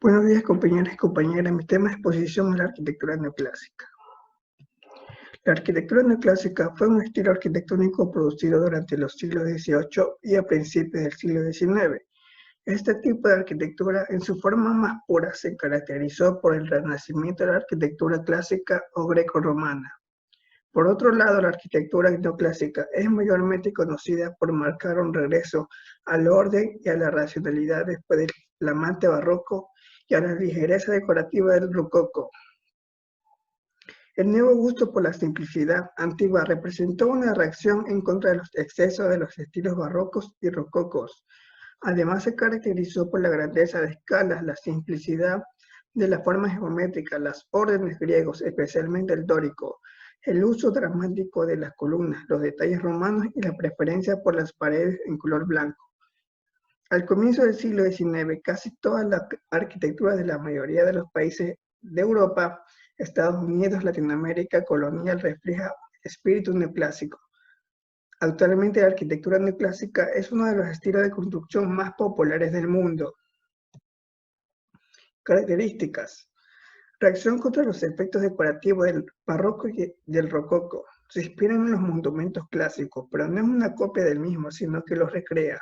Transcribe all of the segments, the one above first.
Buenos días, compañeras y compañeras. Mi tema de exposición es la arquitectura neoclásica. La arquitectura neoclásica fue un estilo arquitectónico producido durante los siglos XVIII y a principios del siglo XIX. Este tipo de arquitectura, en su forma más pura, se caracterizó por el renacimiento de la arquitectura clásica o greco-romana. Por otro lado, la arquitectura neoclásica es mayormente conocida por marcar un regreso al orden y a la racionalidad después del flamante barroco y a la ligereza decorativa del rococó. El nuevo gusto por la simplicidad antigua representó una reacción en contra de los excesos de los estilos barrocos y rococos. Además, se caracterizó por la grandeza de escalas, la simplicidad de las formas geométricas, los órdenes griegos, especialmente el dórico, el uso dramático de las columnas, los detalles romanos y la preferencia por las paredes en color blanco. Al comienzo del siglo XIX, casi toda la arquitectura de la mayoría de los países de Europa, Estados Unidos, Latinoamérica colonial refleja espíritu neoclásico. Actualmente la arquitectura neoclásica es uno de los estilos de construcción más populares del mundo. Características. Reacción contra los efectos decorativos del barroco y del rococó. Se inspiran en los monumentos clásicos, pero no es una copia del mismo, sino que los recrea.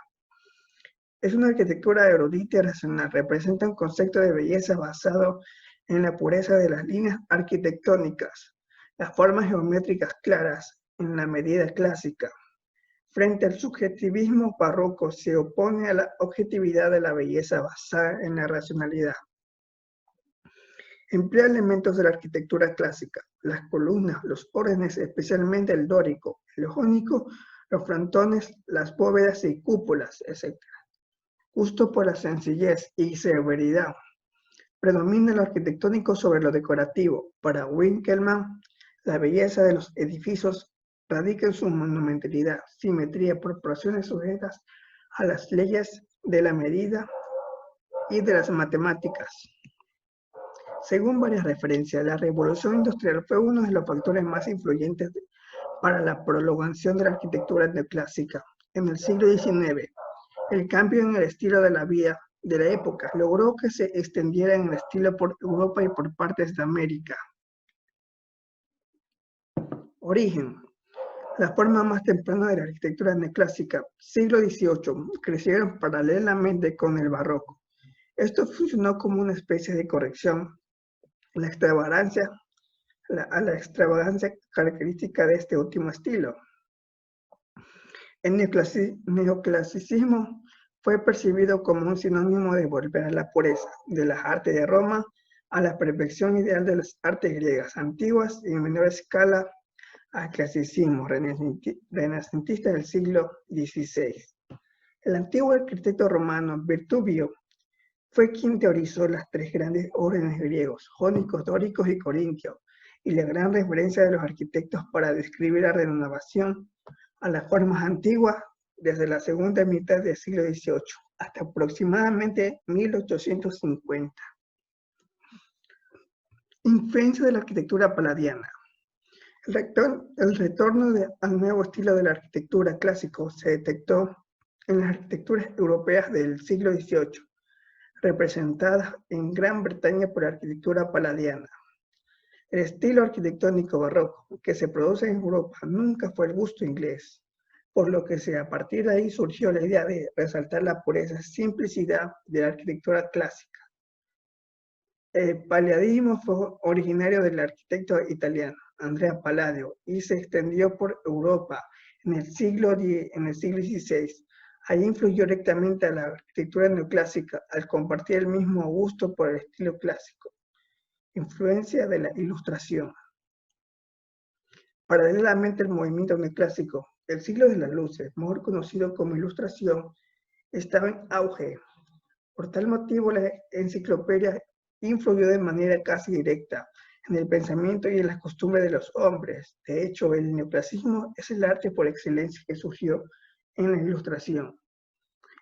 Es una arquitectura erudita y racional, representa un concepto de belleza basado en la pureza de las líneas arquitectónicas, las formas geométricas claras en la medida clásica. Frente al subjetivismo barroco se opone a la objetividad de la belleza basada en la racionalidad. Emplea elementos de la arquitectura clásica, las columnas, los órdenes, especialmente el dórico, el jónico, los frontones, las bóvedas y cúpulas, etc. Gusto por la sencillez y severidad. Predomina lo arquitectónico sobre lo decorativo. Para Winkelmann, la belleza de los edificios radica en su monumentalidad, simetría, proporciones sujetas a las leyes de la medida y de las matemáticas. Según varias referencias, la revolución industrial fue uno de los factores más influyentes para la prolongación de la arquitectura neoclásica. En el siglo XIX, el cambio en el estilo de la vida de la época logró que se extendiera en el estilo por Europa y por partes de América. Origen. La forma más temprana de la arquitectura neoclásica, siglo XVIII, crecieron paralelamente con el barroco. Esto funcionó como una especie de corrección a la extravagancia característica de este último estilo. El neoclasicismo fue percibido como un sinónimo de volver a la pureza de las artes de Roma, a la perfección ideal de las artes griegas antiguas y en menor escala al clasicismo renacentista del siglo XVI. El antiguo arquitecto romano Vitruvio fue quien teorizó las tres grandes órdenes griegos, jónicos, dóricos y corintios, y la gran referencia de los arquitectos para describir la renovación a las formas antiguas desde la segunda mitad del siglo XVIII hasta aproximadamente 1850. Influencia de la arquitectura palladiana. El retorno al nuevo estilo de la arquitectura clásico se detectó en las arquitecturas europeas del siglo XVIII, representadas en Gran Bretaña por la arquitectura palladiana. El estilo arquitectónico barroco que se produce en Europa nunca fue el gusto inglés, por lo que a partir de ahí surgió la idea de resaltar la pureza y simplicidad de la arquitectura clásica. El palladianismo fue originario del arquitecto italiano Andrea Palladio y se extendió por Europa en el siglo XVI. Allí influyó directamente a la arquitectura neoclásica al compartir el mismo gusto por el estilo clásico. Influencia de la Ilustración. Paralelamente al movimiento neoclásico, el siglo de las luces, mejor conocido como Ilustración, estaba en auge. Por tal motivo, la enciclopedia influyó de manera casi directa en el pensamiento y en las costumbres de los hombres. De hecho, el neoclasicismo es el arte por excelencia que surgió en la Ilustración.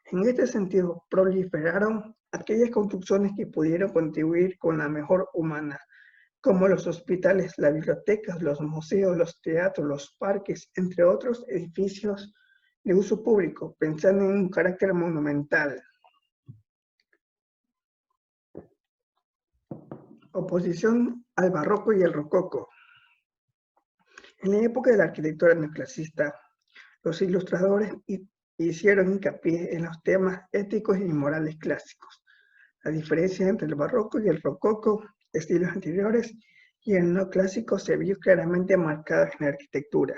En este sentido, proliferaron aquellas construcciones que pudieron contribuir con la mejor humana, como los hospitales, las bibliotecas, los museos, los teatros, los parques, entre otros edificios de uso público, pensando en un carácter monumental. Oposición al barroco y el rococó. En la época de la arquitectura neoclasicista, los ilustradores hicieron hincapié en los temas éticos y morales clásicos. La diferencia entre el barroco y el rococó, estilos anteriores, y el neoclásico se vio claramente marcada en la arquitectura.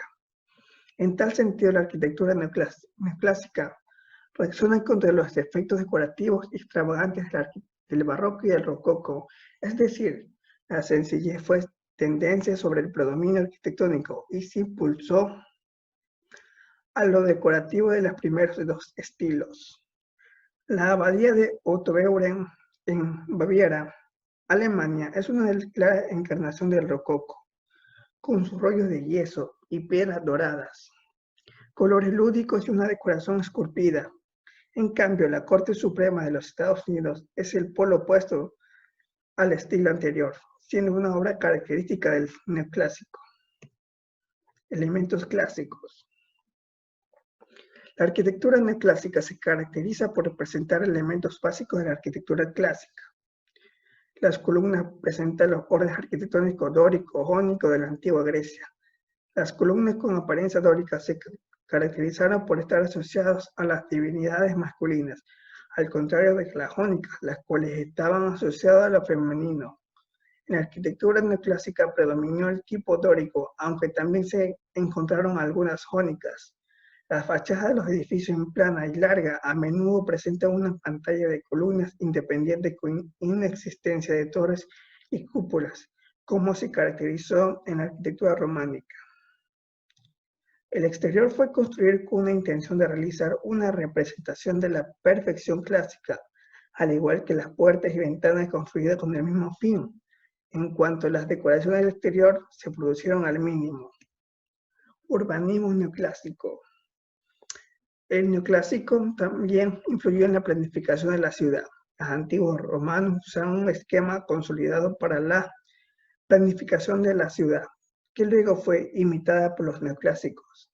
En tal sentido, la arquitectura neoclásica reacciona contra los efectos decorativos y extravagantes del barroco y el rococó, es decir, la sencillez fue tendencia sobre el predominio arquitectónico y se impulsó a lo decorativo de los primeros dos estilos. La abadía de Ottobeuren en Baviera, Alemania, es una clara encarnación del rococó, con sus rollos de yeso y piedras doradas, colores lúdicos y una decoración esculpida. En cambio, la Corte Suprema de los Estados Unidos es el polo opuesto al estilo anterior, siendo una obra característica del neoclásico. Elementos clásicos. La arquitectura neoclásica se caracteriza por representar elementos básicos de la arquitectura clásica. Las columnas presentan los órdenes arquitectónicos dórico, jónico de la antigua Grecia. Las columnas con apariencia dórica se caracterizaron por estar asociadas a las divinidades masculinas, al contrario de las jónicas, las cuales estaban asociadas a lo femenino. En la arquitectura neoclásica predominó el tipo dórico, aunque también se encontraron algunas jónicas. Las fachadas de los edificios en plana y larga a menudo presentan una pantalla de columnas independientes con inexistencia de torres y cúpulas, como se caracterizó en la arquitectura románica. El exterior fue construido con una intención de realizar una representación de la perfección clásica, al igual que las puertas y ventanas construidas con el mismo fin. En cuanto a las decoraciones del exterior, se produjeron al mínimo. Urbanismo neoclásico. El neoclásico también influyó en la planificación de la ciudad. Los antiguos romanos usaron un esquema consolidado para la planificación de la ciudad, que luego fue imitada por los neoclásicos.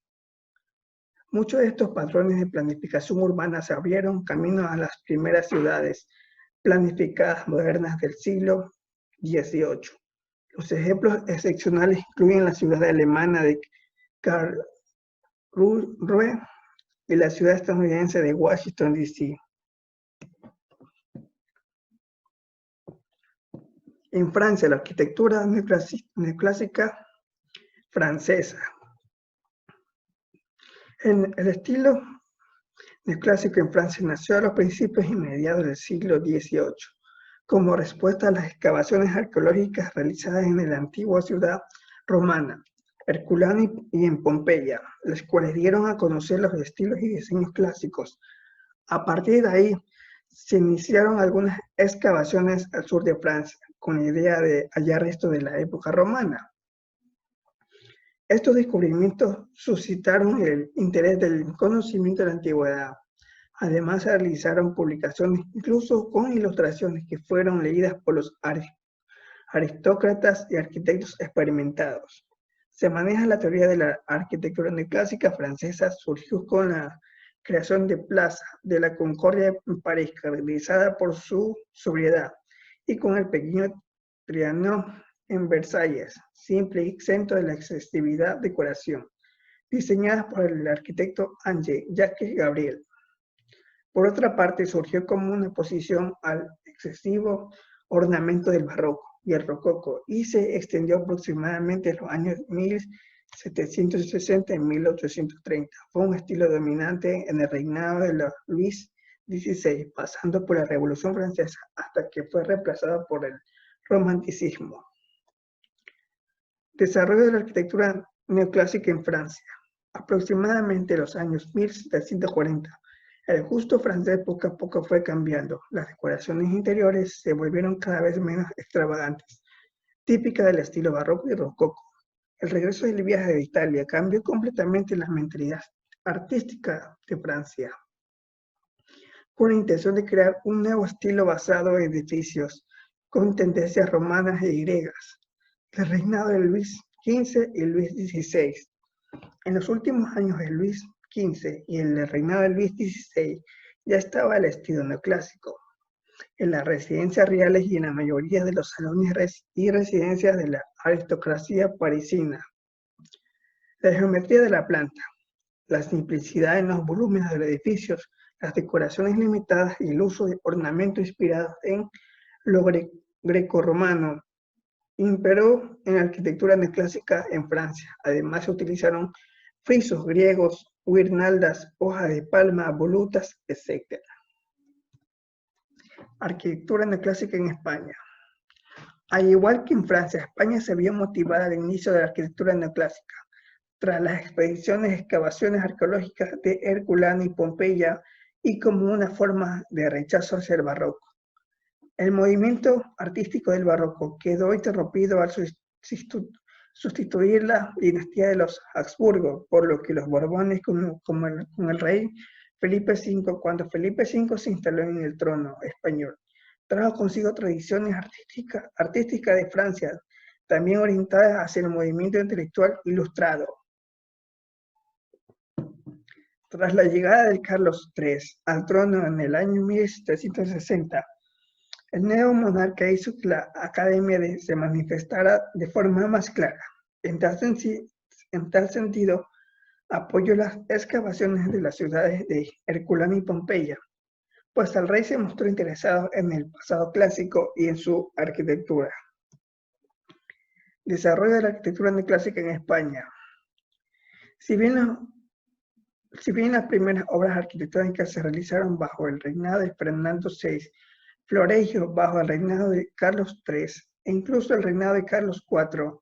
Muchos de estos patrones de planificación urbana se abrieron camino a las primeras ciudades planificadas modernas del siglo XVIII. Los ejemplos excepcionales incluyen la ciudad alemana de Karlsruhe y la ciudad estadounidense de Washington, D.C. En Francia, la arquitectura neoclásica francesa. El estilo neoclásico en Francia nació a los principios y mediados del siglo XVIII, como respuesta a las excavaciones arqueológicas realizadas en la antigua ciudad romana, Herculano y en Pompeya, las cuales dieron a conocer los estilos y diseños clásicos. A partir de ahí, se iniciaron algunas excavaciones al sur de Francia, con la idea de hallar restos de la época romana. Estos descubrimientos suscitaron el interés del conocimiento de la antigüedad. Además, se realizaron publicaciones, incluso con ilustraciones, que fueron leídas por los aristócratas y arquitectos experimentados. Se maneja la teoría de la arquitectura neoclásica francesa, surgió con la creación de Plaza de la Concordia en París, caracterizada por su sobriedad, y con el pequeño Trianon en Versalles, simple y exento de la excesividad decoración, diseñadas por el arquitecto Jacques Gabriel. Por otra parte, surgió como una oposición al excesivo ornamento del barroco y el rococó, y se extendió aproximadamente en los años 1760 y 1830. Fue un estilo dominante en el reinado de Luis XVI, pasando por la Revolución Francesa hasta que fue reemplazado por el romanticismo. Desarrollo de la arquitectura neoclásica en Francia. Aproximadamente en los años 1740, el gusto francés poco a poco fue cambiando. Las decoraciones interiores se volvieron cada vez menos extravagantes, típicas del estilo barroco y rococó. El regreso del viaje de Italia cambió completamente la mentalidad artística de Francia, con la intención de crear un nuevo estilo basado en edificios con tendencias romanas y griegas. El reinado de Luis XV y Luis XVI. En los últimos años de Luis XV y en el reinado de Luis XVI ya estaba el estilo neoclásico. en las residencias reales y en la mayoría de los salones y residencias de la aristocracia parisina. La geometría de la planta, la simplicidad en los volúmenes de los edificios, las decoraciones limitadas y el uso de ornamentos inspirados en lo grecorromano imperó en la arquitectura neoclásica en Francia. Además se utilizaron frisos griegos, guirnaldas, hojas de palma, volutas, etc. Arquitectura neoclásica en España. Al igual que en Francia, España se vio motivada al inicio de la arquitectura neoclásica. Tras las expediciones de excavaciones arqueológicas de Herculano y Pompeya y como una forma de rechazo hacia el barroco. El movimiento artístico del barroco quedó interrumpido al sustituir la dinastía de los Habsburgo, por lo que los Borbones con el rey Felipe V, cuando Felipe V se instaló en el trono español, trajo consigo tradiciones artísticas de Francia, también orientadas hacia el movimiento intelectual ilustrado. Tras la llegada de Carlos III al trono en el año 1760, el nuevo monarca hizo que la academia se manifestara de forma más clara. En tal sentido, apoyó las excavaciones de las ciudades de Herculano y Pompeya, pues el rey se mostró interesado en el pasado clásico y en su arquitectura. Desarrollo de la arquitectura neoclásica en España. Si bien las primeras obras arquitectónicas se realizaron bajo el reinado de Fernando VI, Floregio bajo el reinado de Carlos III e incluso el reinado de Carlos IV,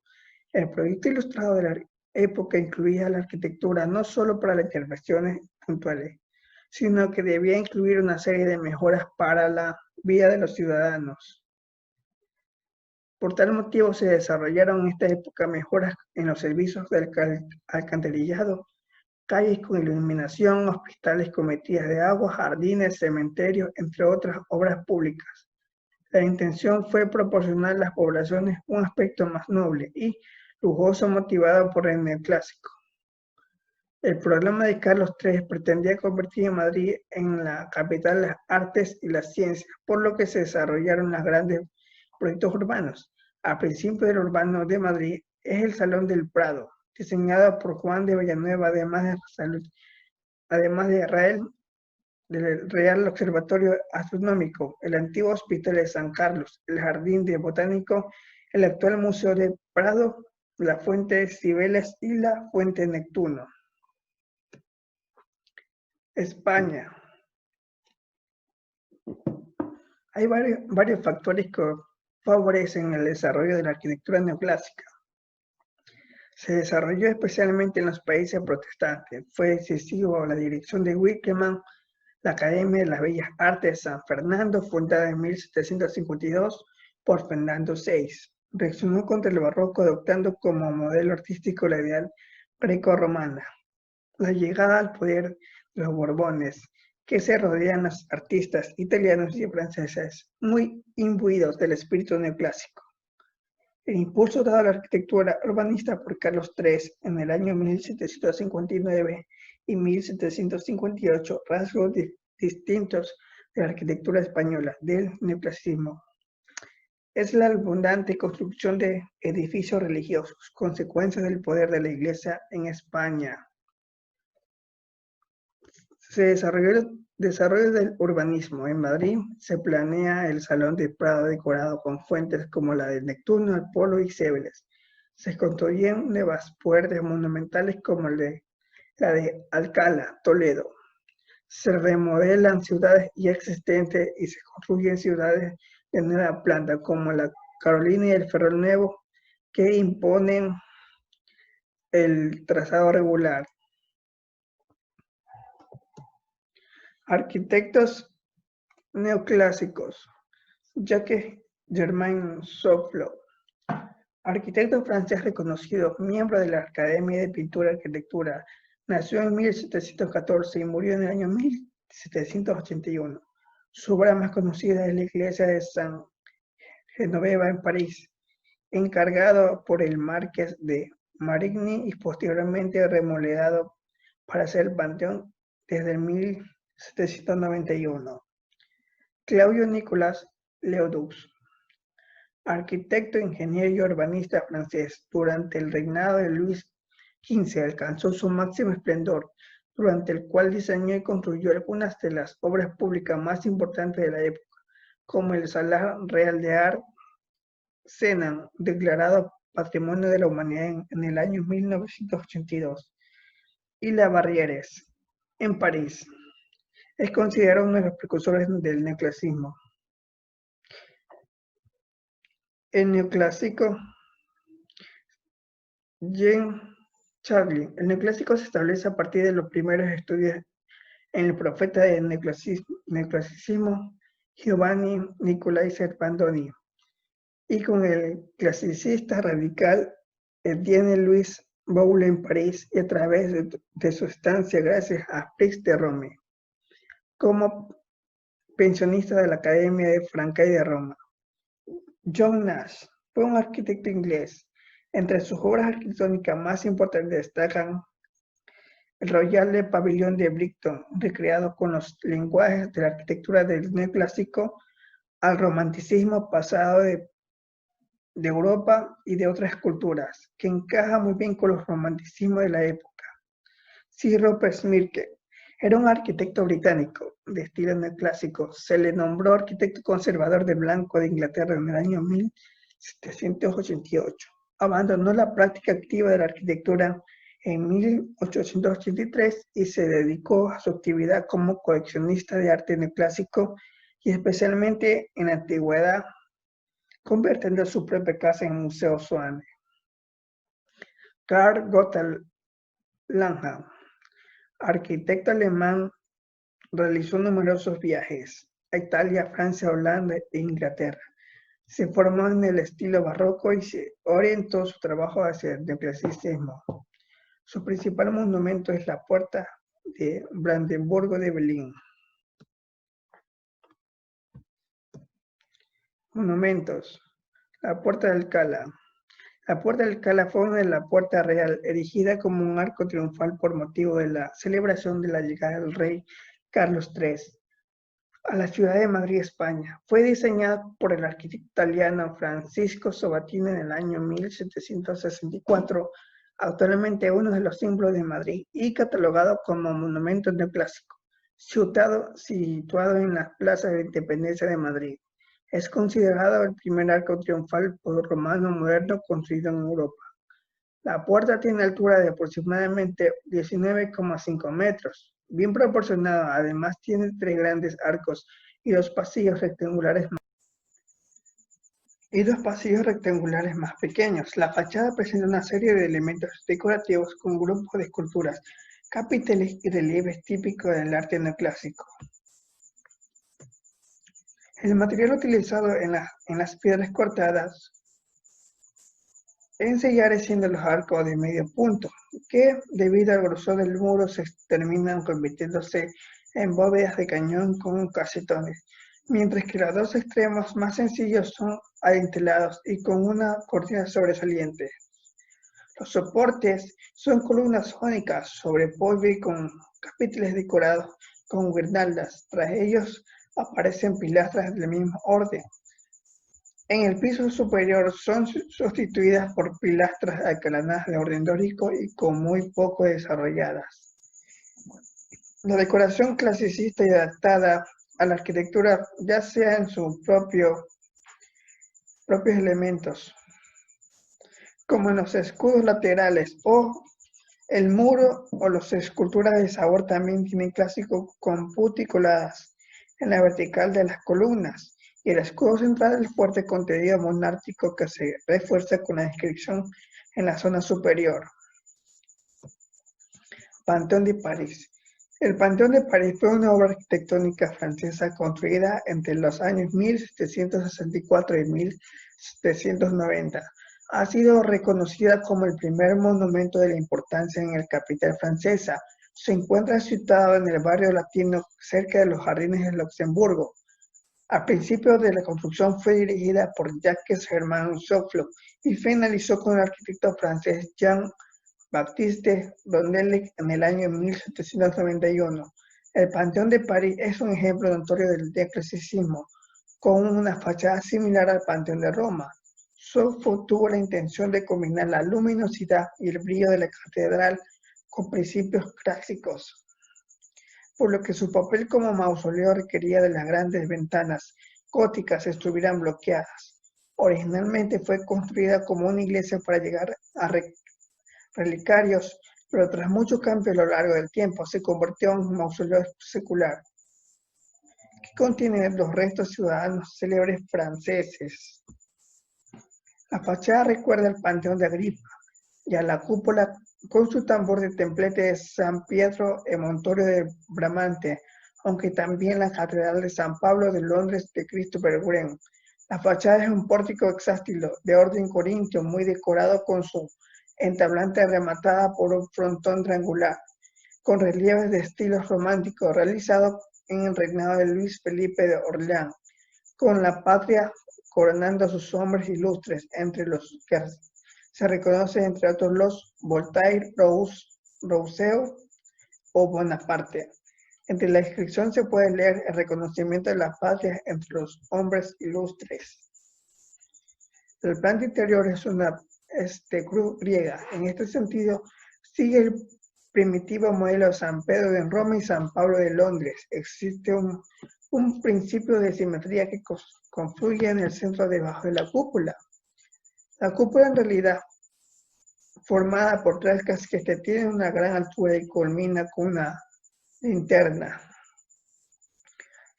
el proyecto ilustrado de la época incluía la arquitectura no solo para las intervenciones puntuales, sino que debía incluir una serie de mejoras para la vida de los ciudadanos. Por tal motivo se desarrollaron en esta época mejoras en los servicios del alcantarillado, calles con iluminación, hospitales con metidas de agua, jardines, cementerios, entre otras obras públicas. La intención fue proporcionar a las poblaciones un aspecto más noble y lujoso motivado por el neoclásico. El programa de Carlos III pretendía convertir a Madrid en la capital de las artes y las ciencias, por lo que se desarrollaron los grandes proyectos urbanos. Al principio del urbano de Madrid es el Salón del Prado, diseñado por Juan de Villanueva, además de del Real Observatorio Astronómico, el antiguo Hospital de San Carlos, el Jardín de Botánico, el actual Museo de Prado, la Fuente de Cibeles y la Fuente Neptuno. España. Hay varios factores que favorecen el desarrollo de la arquitectura neoclásica. Se desarrolló especialmente en los países protestantes. Fue decisivo la dirección de Wickermann, la Academia de las Bellas Artes de San Fernando, fundada en 1752 por Fernando VI. Reaccionó contra el barroco adoptando como modelo artístico la ideal greco-romana. La llegada al poder de los Borbones, que se rodean los artistas italianos y franceses, muy imbuidos del espíritu neoclásico. El impulso dado a la arquitectura urbanista por Carlos III en el año 1759 y 1758, rasgos distintos de la arquitectura española del neoclasicismo. Es la abundante construcción de edificios religiosos, consecuencia del poder de la Iglesia en España. Se desarrolló el desarrollo del urbanismo. En Madrid se planea el Salón de Prado decorado con fuentes como la de Neptuno, Apolo y Cibeles. Se construyen nuevas puertas monumentales como la de Alcalá, Toledo. Se remodelan ciudades ya existentes y se construyen ciudades de nueva planta como la Carolina y el Ferrol Nuevo, que imponen el trazado regular. Arquitectos neoclásicos. Jacques-Germain Soufflot, arquitecto francés reconocido, miembro de la Academia de Pintura y Arquitectura, nació en 1714 y murió en el año 1781. Su obra más conocida es la iglesia de San Genoveva en París, encargado por el marqués de Marigny y posteriormente remodelado para ser el panteón desde el 1791. Claudio Nicolas Ledoux, arquitecto, ingeniero y urbanista francés, durante el reinado de Luis XV alcanzó su máximo esplendor, durante el cual diseñó y construyó algunas de las obras públicas más importantes de la época, como el Salón Real de Art Senan, declarado Patrimonio de la Humanidad en el año 1982, y La Barrières, en París. Es considerado uno de los precursores del neoclasicismo. El neoclásico, Jean-Charles, el neoclásico se establece a partir de los primeros estudios en el profeta del neoclasicismo Giovanni Nicolai Servandoni y con el clasicista radical Etienne Louis Boulle en París y a través de su estancia gracias a Prix de Rome, como pensionista de la Academia de Francais de Roma. John Nash fue un arquitecto inglés. Entre sus obras arquitectónicas más importantes destacan el Royal Pavillon de Brighton, recreado con los lenguajes de la arquitectura del neoclásico al romanticismo pasado de Europa y de otras culturas, que encaja muy bien con los romanticismos de la época. Sir Rupert Smirke era un arquitecto británico de estilo neoclásico. Se le nombró arquitecto conservador de blanco de Inglaterra en el año 1788. Abandonó la práctica activa de la arquitectura en 1883 y se dedicó a su actividad como coleccionista de arte neoclásico y especialmente en la antigüedad, convirtiendo su propia casa en Museo Swan. Karl Gotthelf Langham, arquitecto alemán, realizó numerosos viajes a Italia, Francia, Holanda e Inglaterra. Se formó en el estilo barroco y se orientó su trabajo hacia el neoclasicismo. Su principal monumento es la Puerta de Brandeburgo de Berlín. Monumentos. La Puerta de Alcalá. La Puerta de Alcalá fue una de la Puerta Real, erigida como un arco triunfal por motivo de la celebración de la llegada del rey Carlos III a la ciudad de Madrid, España. Fue diseñada por el arquitecto italiano Francisco Sabatini en el año 1764, actualmente uno de los símbolos de Madrid y catalogado como monumento neoclásico, situado en la Plaza de Independencia de Madrid. Es considerado el primer arco triunfal romano moderno construido en Europa. La puerta tiene altura de aproximadamente 19,5 metros, bien proporcionado. Además tiene 3 grandes arcos y 2 pasillos rectangulares más pequeños. La fachada presenta una serie de elementos decorativos con grupos de esculturas, capiteles y relieves típicos del arte neoclásico. El material utilizado en las piedras cortadas en sillares siendo los arcos de medio punto, que debido al grosor del muro se terminan convirtiéndose en bóvedas de cañón con casetones, mientras que los dos extremos más sencillos son adintelados y con una cortina sobresaliente. Los soportes son columnas jónicas sobre polvo y con capiteles decorados con guirnaldas. Tras ellos aparecen pilastras del mismo orden. En el piso superior son sustituidas por pilastras acalanadas de orden dórico y con muy poco desarrolladas. La decoración clasicista y adaptada a la arquitectura, ya sea en sus propios elementos, como en los escudos laterales o el muro o las esculturas de sabor, también tienen clásico con puticoladas en la vertical de las columnas y el escudo central del fuerte contenido monárquico que se refuerza con la inscripción en la zona superior. Panteón de París. El Panteón de París fue una obra arquitectónica francesa construida entre los años 1764 y 1790. Ha sido reconocida como el primer monumento de la importancia en la capital francesa. Se encuentra situado en el barrio latino cerca de los jardines de Luxemburgo. Al principio de la construcción fue dirigida por Jacques-Hermann Soufflot y finalizó con el arquitecto francés Jean-Baptiste Rondelet en el año 1791. El Panteón de París es un ejemplo notorio del neoclasicismo, con una fachada similar al Panteón de Roma. Sofo tuvo la intención de combinar la luminosidad y el brillo de la catedral con principios clásicos, por lo que su papel como mausoleo requería de las grandes ventanas góticas estuvieran bloqueadas. Originalmente fue construida como una iglesia para llegar a relicarios, pero tras muchos cambios a lo largo del tiempo se convirtió en un mausoleo secular, que contiene los restos ciudadanos célebres franceses. La fachada recuerda al Panteón de Agripa y a la cúpula con su tambor de templete de San Pietro e Montorio de Bramante, aunque también la Catedral de San Pablo de Londres de Christopher Wren. La fachada es un pórtico hexástilo de orden corintio muy decorado con su entablante rematada por un frontón triangular, con relieves de estilo romántico realizado en el reinado de Luis Felipe de Orleans, con la patria coronando a sus hombres ilustres, entre los que se reconoce entre otros los Voltaire, Rousseau o Bonaparte. Entre la inscripción se puede leer el reconocimiento de la patria entre los hombres ilustres. El plan interior es una cruz griega. En este sentido, sigue el primitivo modelo de San Pedro en Roma y San Pablo de Londres. Existe un principio de simetría que confluye en el centro debajo de la cúpula. La cúpula en realidad, formada por 3 casquetes, tiene una gran altura y culmina con una linterna.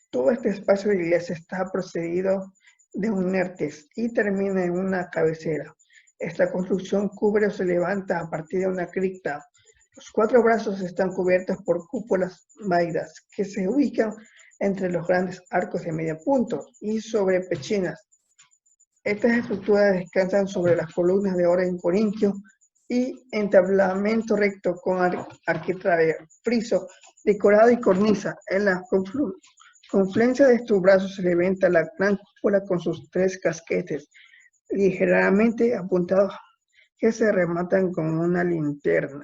Todo este espacio de iglesia está precedido de un nértex y termina en una cabecera. Esta construcción cubre o se levanta a partir de una cripta. Los 4 brazos están cubiertos por cúpulas vaídas que se ubican entre los grandes arcos de medio punto y sobre pechinas. Estas estructuras descansan sobre las columnas de orden corintio y entablamento recto con arquitrabe, friso, decorado y cornisa. En la confluencia de estos brazos se levanta la gran cúpula con sus 3 casquetes ligeramente apuntados que se rematan con una linterna.